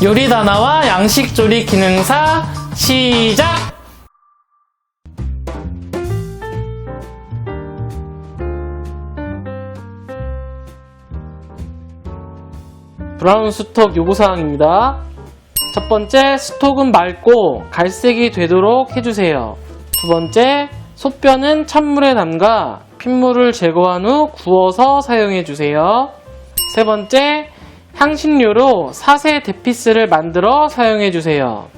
요리다나와 양식조리 기능사 시작! 브라운 스톡 요구사항입니다. 첫 번째, 스톡은 맑고 갈색이 되도록 해주세요. 두 번째, 소뼈는 찬물에 담가 핏물을 제거한 후 구워서 사용해주세요. 세 번째, 향신료로 사세 데피스를 만들어 사용해주세요.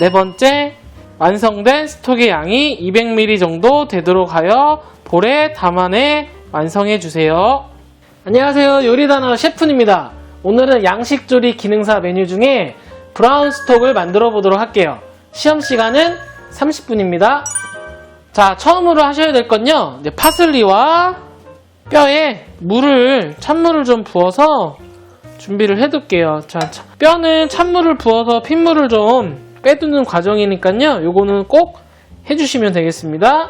네 번째, 완성된 스톡의 양이 200ml 정도 되도록 하여 볼에 담아내 완성해주세요. 안녕하세요, 요리다나 셰프입니다. 오늘은 양식조리 기능사 메뉴 중에 브라운 스톡을 만들어 보도록 할게요. 시험 시간은 30분입니다. 자, 처음으로 하셔야 될 건요, 이제 파슬리와 뼈에 찬물을 좀 부어서 준비를 해둘게요. 자, 뼈는 찬물을 부어서 핏물을 좀 빼두는 과정이니까요, 요거는 꼭 해주시면 되겠습니다.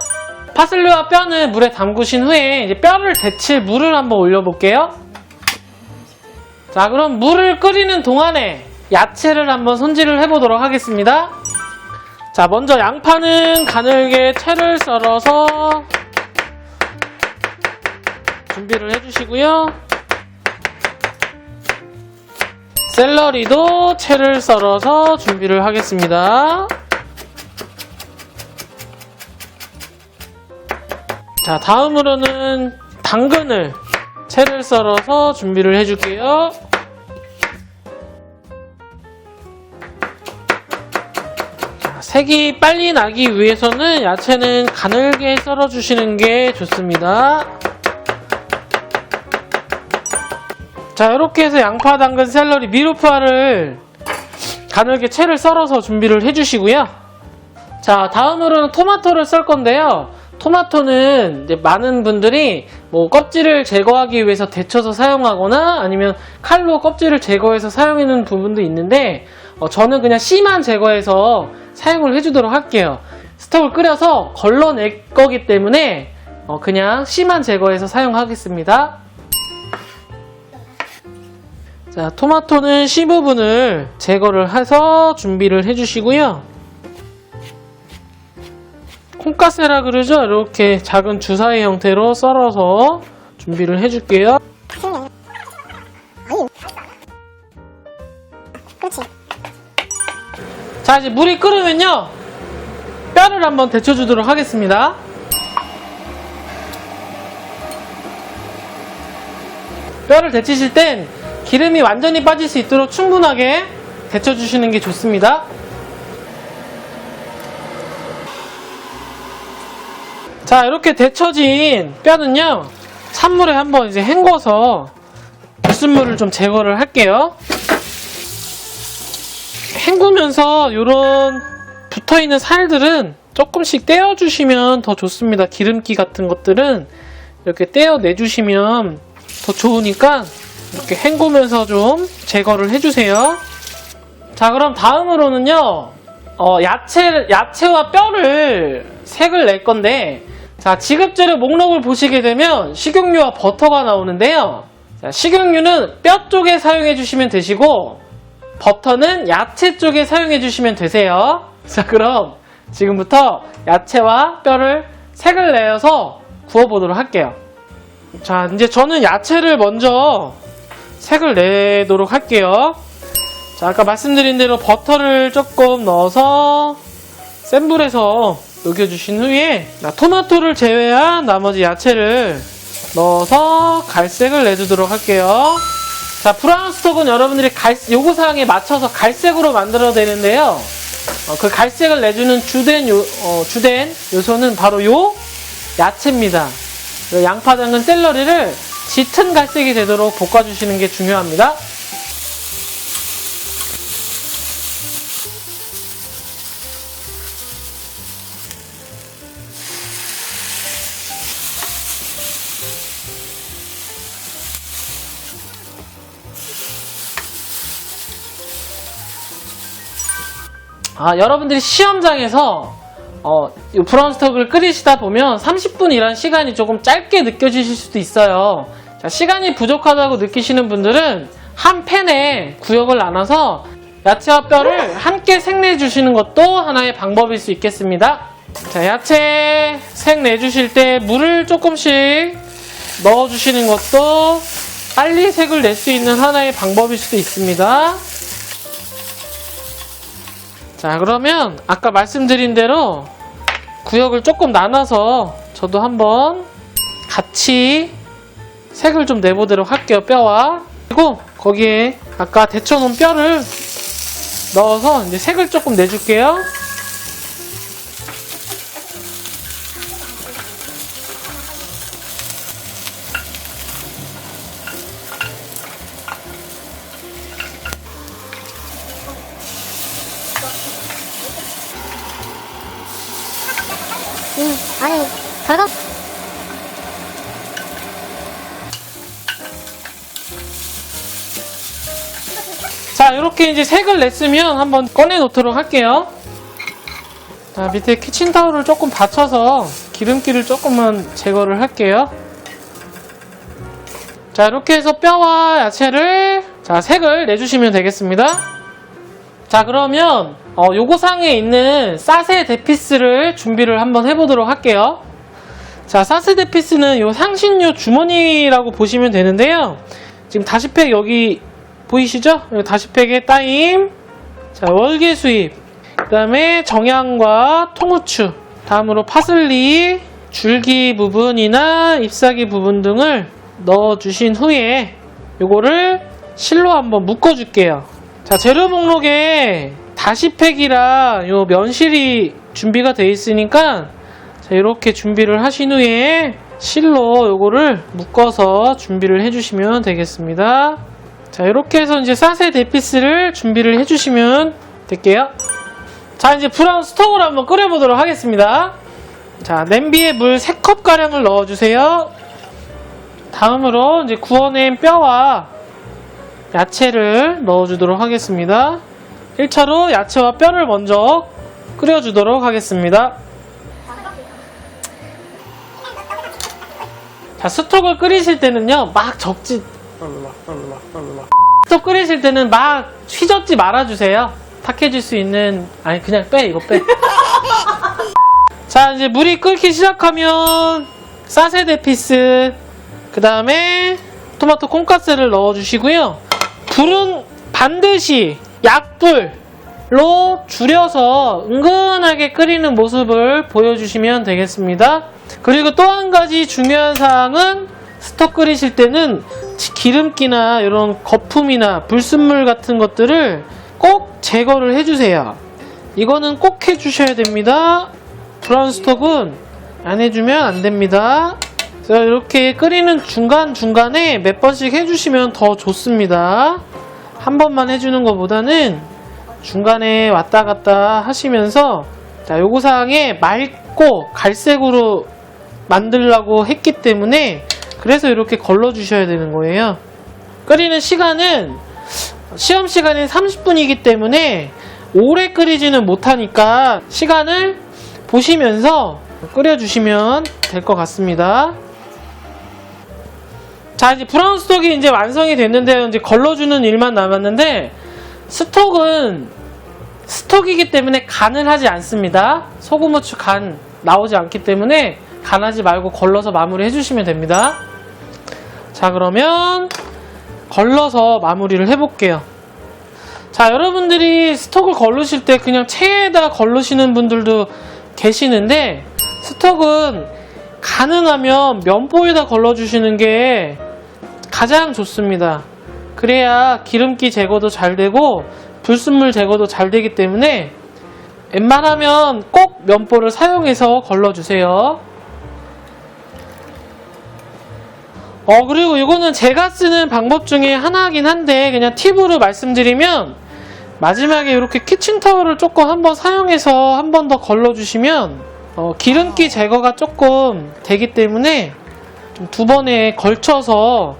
파슬리와 뼈는 물에 담그신 후에 이제 뼈를 데칠 물을 한번 올려볼게요. 자, 그럼 물을 끓이는 동안에 야채를 한번 손질을 해보도록 하겠습니다. 자, 먼저 양파는 가늘게 채를 썰어서 준비를 해주시고요. 샐러리도 채를 썰어서 준비를 하겠습니다. 자, 다음으로는 당근을 채를 썰어서 준비를 해줄게요. 자, 색이 빨리 나기 위해서는 야채는 가늘게 썰어주시는 게 좋습니다. 자, 이렇게 해서 양파, 당근, 샐러리, 미루파를 가늘게 채를 썰어서 준비를 해주시고요. 자, 다음으로는 토마토를 썰 건데요. 토마토는 이제 많은 분들이 껍질을 제거하기 위해서 데쳐서 사용하거나 아니면 칼로 껍질을 제거해서 사용하는 부분도 있는데 저는 그냥 씨만 제거해서 사용을 해주도록 할게요. 스톡을 끓여서 걸러낼 거기 때문에 그냥 씨만 제거해서 사용하겠습니다. 자, 토마토는 씨 부분을 제거를 해서 준비를 해주시고요. 콩가세라 그러죠? 이렇게 작은 주사위 형태로 썰어서 준비를 해줄게요. 그렇지. 자, 이제 물이 끓으면요, 뼈를 한번 데쳐주도록 하겠습니다. 뼈를 데치실 땐 기름이 완전히 빠질 수 있도록 충분하게 데쳐주시는 게 좋습니다. 자, 이렇게 데쳐진 뼈는요, 찬물에 한번 이제 헹궈서 불순물을 좀 제거를 할게요. 헹구면서 이런 붙어있는 살들은 조금씩 떼어주시면 더 좋습니다. 기름기 같은 것들은 이렇게 떼어내주시면 더 좋으니까 이렇게 헹구면서 좀 제거를 해주세요. 자, 그럼 다음으로는요, 야채와 뼈를 색을 낼 건데, 자, 지급재료 목록을 보시게 되면 식용유와 버터가 나오는데요. 자, 식용유는 뼈 쪽에 사용해 주시면 되시고 버터는 야채 쪽에 사용해 주시면 되세요. 자, 그럼 지금부터 야채와 뼈를 색을 내어서 구워보도록 할게요. 자, 이제 저는 야채를 먼저 색을 내도록 할게요. 자, 아까 말씀드린 대로 버터를 조금 넣어서 센 불에서 녹여주신 후에 토마토를 제외한 나머지 야채를 넣어서 갈색을 내주도록 할게요. 자, 브라운 스톡은 여러분들이 요구사항에 맞춰서 갈색으로 만들어야 되는데요. 그 갈색을 내주는 주된 요소는 바로 요 야채입니다. 양파, 당근, 샐러리를 짙은 갈색이 되도록 볶아주시는 게 중요합니다. 여러분들이 시험장에서 이 브라운 스톡을 끓이시다 보면 30분이란 시간이 조금 짧게 느껴지실 수도 있어요. 자, 시간이 부족하다고 느끼시는 분들은 한 팬에 구역을 나눠서 야채와 뼈를 함께 생내주시는 것도 하나의 방법일 수 있겠습니다. 자, 야채 생내주실 때 물을 조금씩 넣어주시는 것도 빨리 색을 낼 수 있는 하나의 방법일 수도 있습니다. 자, 그러면 아까 말씀드린 대로 구역을 조금 나눠서 저도 한번 같이 색을 좀 내보도록 할게요. 뼈와. 그리고 거기에 아까 데쳐놓은 뼈를 넣어서 이제 색을 조금 내줄게요. 아니, 결국 자, 이렇게 이제 색을 냈으면 한번 꺼내 놓도록 할게요. 자, 밑에 키친타올을 조금 받쳐서 기름기를 조금만 제거를 할게요. 자, 이렇게 해서 뼈와 야채를 자, 색을 내주시면 되겠습니다. 자, 그러면 요거상에 있는 사세 데피스를 준비를 한번 해보도록 할게요. 자, 사세 데피스는 요 향신료 주머니라고 보시면 되는데요. 지금 다시팩 여기 보이시죠? 여기 다시팩에 따임, 자, 월계수잎, 그 다음에 정향과 통후추, 다음으로 파슬리, 줄기 부분이나 잎사귀 부분 등을 넣어주신 후에 요거를 실로 한번 묶어줄게요. 자, 재료 목록에 다시팩이랑 요 면실이 준비가 되어 있으니까 자, 이렇게 준비를 하신 후에 실로 요거를 묶어서 준비를 해주시면 되겠습니다. 자, 이렇게 해서 이제 사세 데피스를 준비를 해주시면 될게요. 자, 이제 브라운 스톡을 한번 끓여보도록 하겠습니다. 자, 냄비에 물 3컵가량을 넣어주세요. 다음으로 이제 구워낸 뼈와 야채를 넣어주도록 하겠습니다. 1차로 야채와 뼈를 먼저 끓여주도록 하겠습니다. 자, 스톡을 끓이실 때는요, 막 적지, 스톡 끓이실 때는 막 휘젓지 말아주세요. 탁해질 수 있는, 아니, 그냥 빼, 이거 빼. 자, 이제 물이 끓기 시작하면 사세 데피스, 그 다음에 토마토 콩가스를 넣어주시고요. 불은 반드시 약불로 줄여서 은근하게 끓이는 모습을 보여주시면 되겠습니다. 그리고 또 한 가지 중요한 사항은 스톡 끓이실 때는 기름기나 이런 거품이나 불순물 같은 것들을 꼭 제거를 해주세요. 이거는 꼭 해주셔야 됩니다. 브라운 스톡은 안 해주면 안 됩니다. 그래서 이렇게 끓이는 중간중간에 몇 번씩 해주시면 더 좋습니다. 한 번만 해주는 것보다는 중간에 왔다 갔다 하시면서 자, 요거상에 맑고 갈색으로 만들려고 했기 때문에 그래서 이렇게 걸러주셔야 되는 거예요. 끓이는 시간은 시험시간이 30분이기 때문에 오래 끓이지는 못하니까 시간을 보시면서 끓여주시면 될 것 같습니다. 자, 이제 브라운 스톡이 이제 완성이 됐는데요. 이제 걸러주는 일만 남았는데 스톡은 스톡이기 때문에 간을 하지 않습니다. 소금, 후추 간 나오지 않기 때문에 간하지 말고 걸러서 마무리 해주시면 됩니다. 자, 그러면 걸러서 마무리를 해볼게요. 자, 여러분들이 스톡을 걸르실 때 그냥 체에다 걸르시는 분들도 계시는데 스톡은 가능하면 면보에다 걸러주시는 게 가장 좋습니다. 그래야 기름기 제거도 잘 되고 불순물 제거도 잘 되기 때문에 웬만하면 꼭 면보를 사용해서 걸러주세요. 그리고 이거는 제가 쓰는 방법 중에 하나긴 한데 그냥 팁으로 말씀드리면 마지막에 이렇게 키친타올을 조금 한번 사용해서 한 번 더 걸러주시면 기름기 제거가 조금 되기 때문에 좀 2번에 걸쳐서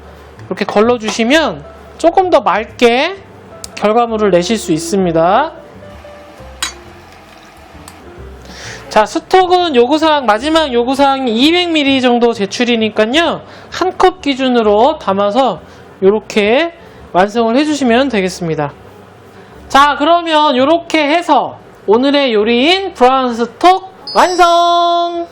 이렇게 걸러주시면 조금 더 맑게 결과물을 내실 수 있습니다. 자, 스톡은 요구사항, 마지막 요구사항이 200ml 정도 제출이니까요. 한 컵 기준으로 담아서 이렇게 완성을 해주시면 되겠습니다. 자, 그러면 이렇게 해서 오늘의 요리인 브라운 스톡 완성!